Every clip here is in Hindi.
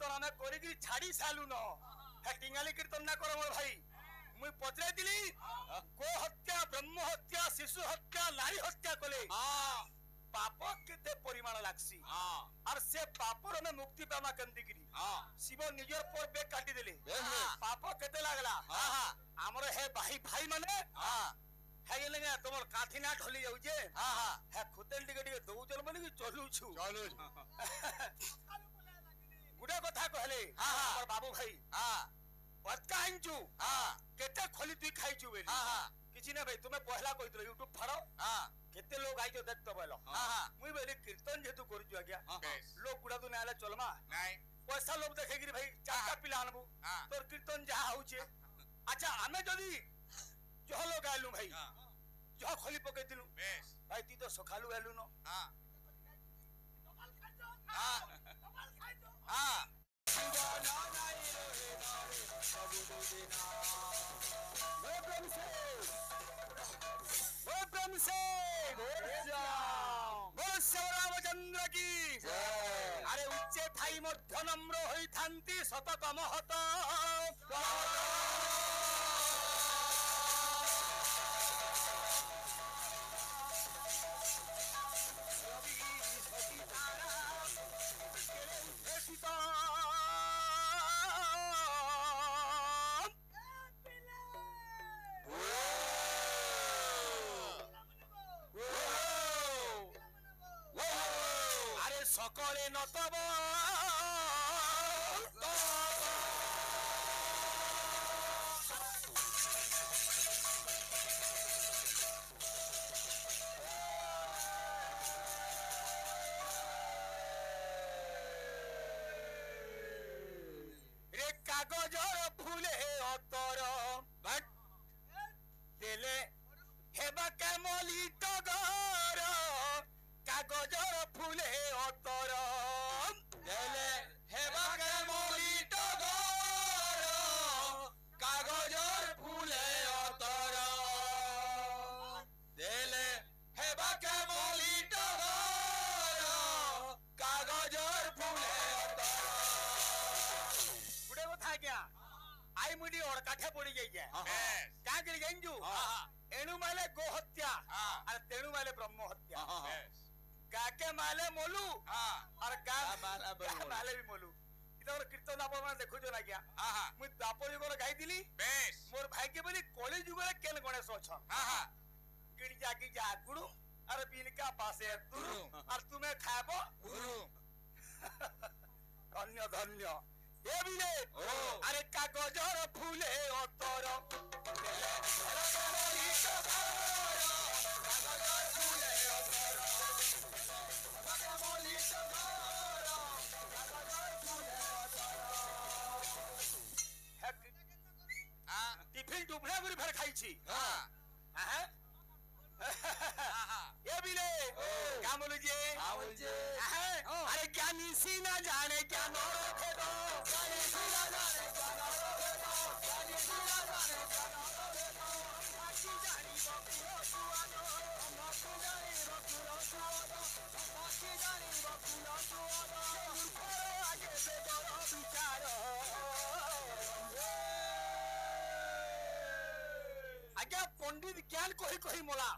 कीर्तन आमे करी कि छाड़ी सालु न हे टिंगाली कीर्तन ना करो मोर भाई मुई पचराई दिली गो हत्या ब्रह्म हत्या शिशु हत्या नारी हत्या कले पाप केते परिमाण लागसी और से पापर में मुक्ति पामा केंदी गिरी शिव निजर पर बेक काटी देले पाप केते लागला हमर हे भाई भाई माने हे गेले तमर काठी ना ढली जाउ जे हे खुतेल टिके टिके दउचल माने कि चलू छु गुडा कथा कहले हमर बाबू भाई बदका हिंचू केते खोली तुई खाइचू बेली किछि ना भाई तुमे पहला कहितलो YouTube फाड़ो केते लोग आइजो देखतो बोलो मुई बेली कीर्तन जेतु करजु आज्ञा लोग गुडा तो नाले चलमा नाही पैसा लोग देखे गिरी भाई चारटा पिला आनबू तोर कीर्तन जहा होचे अच्छा हमें जदी जो लोग आलू भाई जो खोली पके दिलु भाई ती तो सखालु आलू न रामचंद्र की अरे उच्चे थाई मध्य नम्र होई थांती सत कम हत सकले नतब रे कागजर फूले अतर देले हेबा केमली टगर कागजर फूले अतर देले हेबा केमली टगर कागजर फूले अतर देले हेबा केमली टगर कागजर फूले अतर गुडे कथा क्या आई मुडी और काठे पड़ी गई है का कर गंजू एणु माले गो हत्या और तेणु माले ब्रह्म हत्या गाके माले मोलू और गा माले भी मोलू इतोर कीर्तन आप माने देखो जो ना क्या मु दापर युगर गाई दिली बेस मोर भाई के बोली कली युगर केन गणेश अछन गिड़ जागी जा गुडू और बिलका पासे तुरु और तुम्हें खाबो गुरु धन्य धन्य ए बिले अरे कागजर फूले अतर टिफिन डुबरा गुरी भर खाई छी ये बिले क्या बोलू जे अरे ज्ञानी सी ना जाने क्या नौरो भेदो ज्ञानी सी ना जाने क्या नौरो भेदो ज्ञानी सी ना जाने क्या नौरो भेदो आखी जानी बकुलो सुआदो आखी जानी बकुलो सुआदो आखी जानी बकुलो सुआदो मूर्खरो आगे बेदरो विचारो आज्ञा पंडित ज्ञान कही कही मोला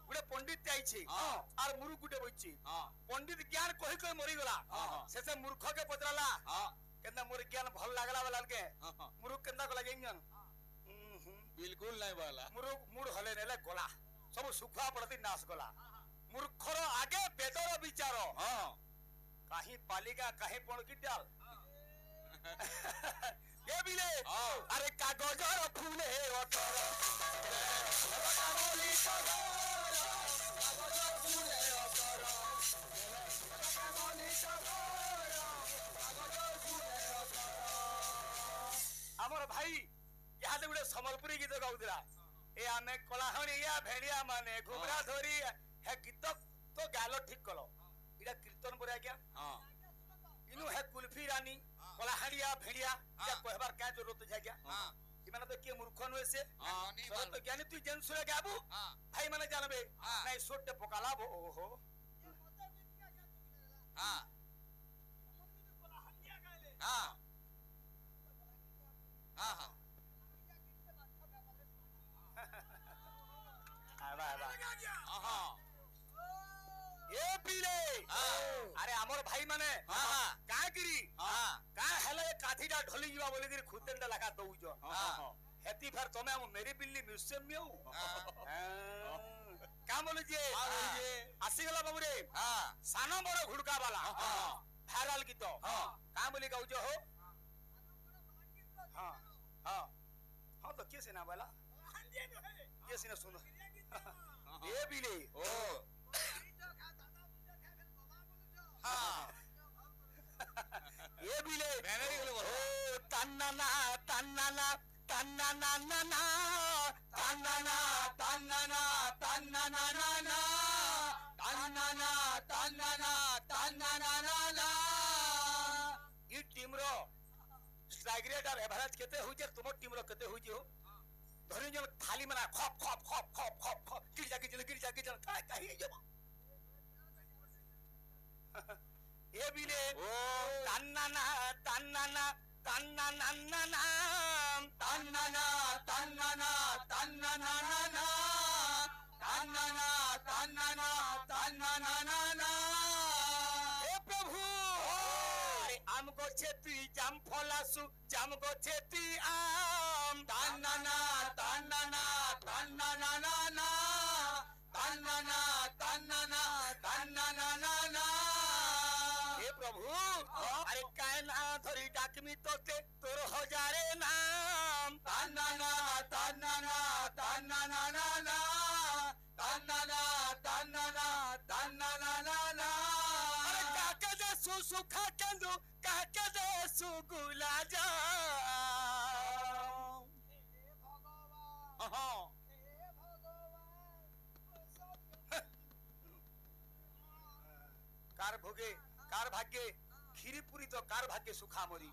गुडे पंडित आइछि और मुरु गुडे बइछि पंडित ज्ञान कही कही मरी गला से मूर्ख के पतराला केना मोर ज्ञान भल लागला वाला के मुरु केना गला गेंगन बिल्कुल नहीं वाला मुरु मुड़ हले नेले गला सब सुखा प्रति नाश गला मूर्खर आगे बेदर विचार काहे पालिका काहे पण की डाल ये बिले अरे कागजर फूले अतर कागजर फूले अतर हमर भाई यहाँ से गोटे सम्बलपुरी गीत गाउला ए आमे कलाहणिया भेड़िया माने घुमरा धरी हे गीत तो गालो ठीक कलो इडा कीर्तन पर आज्ञा इनु है कुल्फी रानी कलाहणिया भेड़िया या कहबार क्या जरूरत है क्या इमाने तो के मूर्ख न से तो ज्ञानी तू जन सुरे गाबू भाई माने जानबे नहीं सोटे पकाला ओहो हां भाई माने हाँ। का गिरी हाँ का हेले काठीटा ढली जीवा बोली गिरी खुदेंडा लगा दउजो हेती फिर तमे हम मेरी बिल्ली म्यूजियम में हूं का बोली जे आसी गला बाबू रे सानो बड़ घुड़का वाला भाइरल गीत का बोली गाउजो हो हां हां हां तो कैसे ना बोला कैसे ना सुनो ये बिले ओ हाँ ये बिले मैंने भी बोला ओ तन्नाना तन्नाना तन्नाना ना ना तन्नाना तन्नाना तन्नाना ना ना तन्नाना तन्नाना तन्नाना ना ना ई टीम रो स्ट्राइक रेट और एवरेज केते होई जे तुम टीम रो केते होई जे हो धरि जन थाली मना खप खप खप खप खप खप गिर जाके जन काहे जो ये बिले ओ तन्नाना तन्नाना तन्नाना ना ना तन्नाना तन्नाना तन्नाना ना ना तन्नाना तन्नाना तन्नाना ना ना हे प्रभु अरे आम गोछेती जाम फलासु जाम गोछेती आम तन्नाना तन्नाना तन्नाना ना ना तन्नाना तन्नाना तन्नाना ना ना हे प्रभु अरे काय ना धरी डाकमी तोते तोर हजारे नाम तन्नाना तन्नाना तन्नाना ना ना तन्नाना तन्नाना तन्नाना ना ना अरे काके दे सुखा कंदु काके दे सुगुला जा हां कार भोगे कार भाग्य खीरी पूरी तो कार भाग्य सुखा मोरी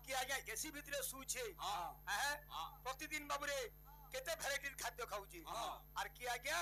कि आज्ञा एसी भितरे सुछे प्रतिदिन बाबूरे केते वैरायटी खाद्य खाउची आर कि आज्ञा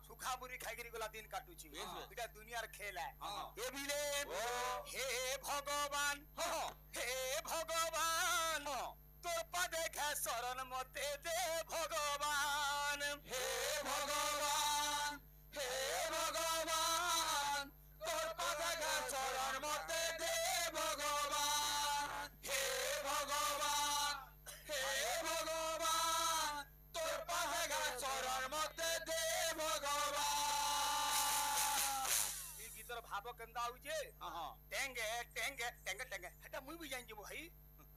सुखा मुरी खाइगिरी गला दिन काटुची एटा दुनियार खेल है ए बिले हे भगवान तोर पदे खा शरण मते दे भगवान हे भगवान तोर पदे खा शरण मते दे भगवान हे भगवान तोर पदे खा शरण मते दे भगवान ई गीतर भाव केंदा होइजे टेंगे टेंगे टेंगे टेंगे हेटा मुई भी जानि जेबो भाई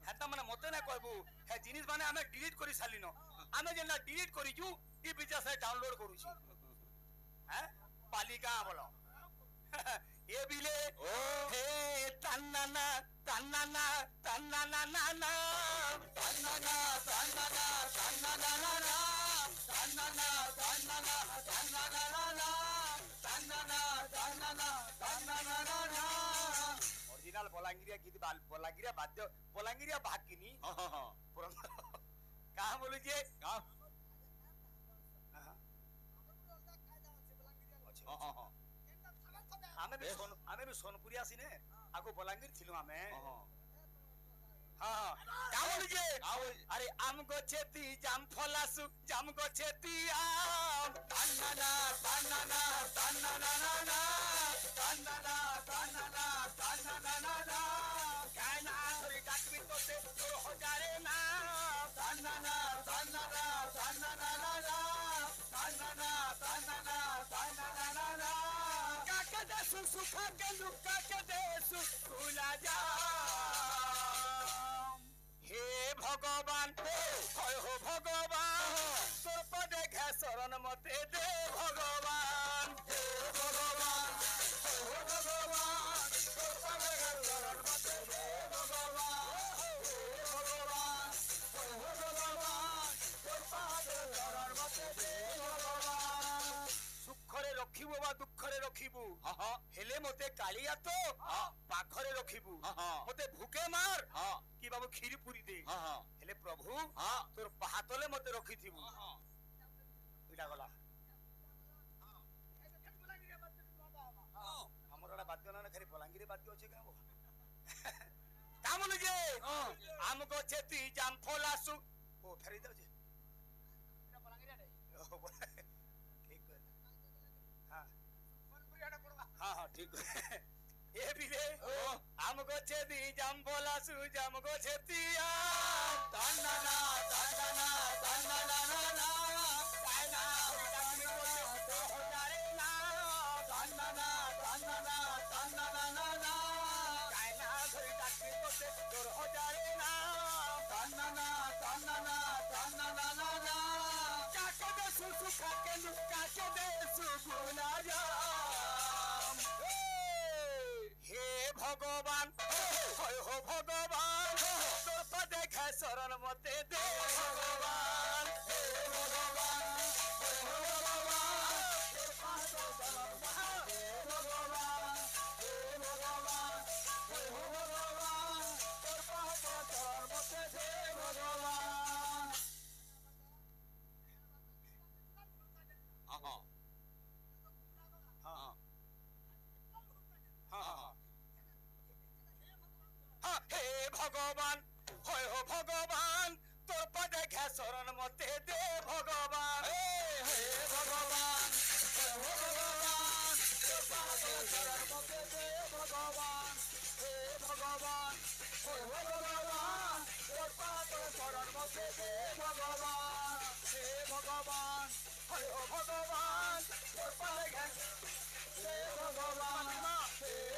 हेता माने मते ना कहबू हे जिनिस माने हमें डिलीट करी सालिनो हमें जेना डिलीट करी जू ई बीचा से डाउनलोड करूची हैं पालिका बोलो ये बिले हे तन्नाना तन्नाना तन्नाना ना ना तन्नाना तन्नाना तन्नाना ना ना तन्नाना तन्नाना तन्नाना ना ना तन्नाना तन्नाना तन्नाना ना ना ओरिजिनल बोलांगिरिया गीत बोलांगिरिया वाद्य बोलांगिरिया भागिनी कहां बोलू जे हमें भी सोनपुरी आसी ने आगो बोलांगिर थिलु हमें हां का बोलू जे अरे आम गोछेती जाम फलासु जाम गोछेती आम तन्नाना तन्नाना तन्नाना ना ना तन्नाना तन्नाना तन्नाना ना ना कायना थोड़ी डाकबी तोते तोर हजारे ना तन्नाना तन्नाना तन्नाना ना ना तन्नाना तन्नाना तन्नाना ना ना काके दे सुखा के लुका के दे सुला जा हे भगवान होय हो भगवान तोर पदे घे शरण मते दे भगवान हे भगवान हो भगवान तोर पदे घे शरण मते दे भगवान हे भगवान हो भगवान तोर पदे शरण मते दे भगवान सुखरे रखिबो बा दुखरे रखिबो हेले मते कालिया तो पाखरे रखिबो मते भूखे मार कि बाबू खीरी पूरी दे हेले प्रभु तोर पाहातले मते रखिथिबु इटा गला हमरडा बाद्य ना खाली बलांगिरी बाद्य अछि का का बोलु जे हमको छेती जाम फलासु ओ फेरि दो जे बलांगिरी ठीक हां हां ठीक এ বিলে আম গছে দি জাম বলা সু জাম গছে তিয়া তান্নানা তান্নানা তান্নানা না কায়না ডাকমি বলতে তো হজারে না তান্নানা তান্নানা তান্নানা না কায়না ধরে ডাকমি বলতে তোর হজারে না তান্নানা তান্নানা তান্নানা না কাকে দে সুসু কাকে নু কাকে দে সুসু না যা হে ভগবান হয় হো ভগবান তোর পদে খায় শরণ মতে দে ভগবান হে ভগবান হয় হো ভগবান তোর পদে শরণ মতে দে ভগবান হে ভগবান হয় হো ভগবান তোর পদে শরণ মতে দে ভগবান হে ভগবান হয় হো ভগবান তোর পদে ঘে শরণ মতে দে ভগবান হে ভগবান হয় হো ভগবান তোর পদে শরণ মতে দে ভগবান হে ভগবান হয় হো ভগবান তোর পদে শরণ মতে দে ভগবান হে ভগবান হয় হো ভগবান তোর পদে ঘে দে ভগবান হে